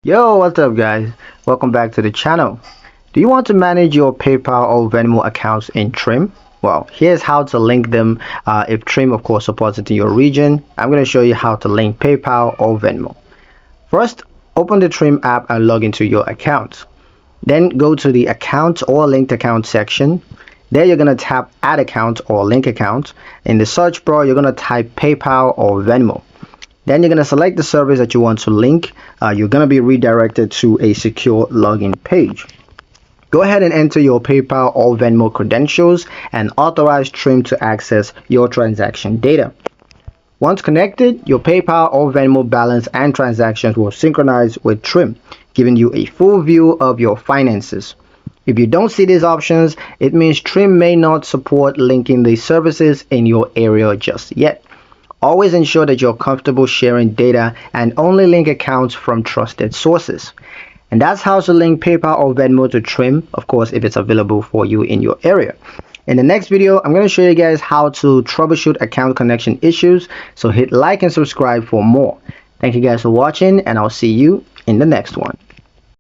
Yo, what's up guys? Welcome back to the channel. Do you want to manage your PayPal or Venmo accounts in Trim? Well, here's how to link them if Trim of course supports it in your region. I'm going to show you how to link PayPal or Venmo. First, open the Trim app and log into your account. Then go to the account or linked account section. There you're going to tap add account or link account. In the search bar, you're going to type PayPal or Venmo. Then you're going to select the service that you want to link. You're going to be redirected to a secure login page. Go ahead and enter your PayPal or Venmo credentials and authorize Trim to access your transaction data. Once connected, your PayPal or Venmo balance and transactions will synchronize with Trim, giving you a full view of your finances. If you don't see these options, it means Trim may not support linking these services in your area just yet. Always ensure that you're comfortable sharing data and only link accounts from trusted sources. And that's how to link PayPal or Venmo to Trim, of course, if it's available for you in your area. In the next video, I'm going to show you guys how to troubleshoot account connection issues. So hit like and subscribe for more. Thank you guys for watching, and I'll see you in the next one.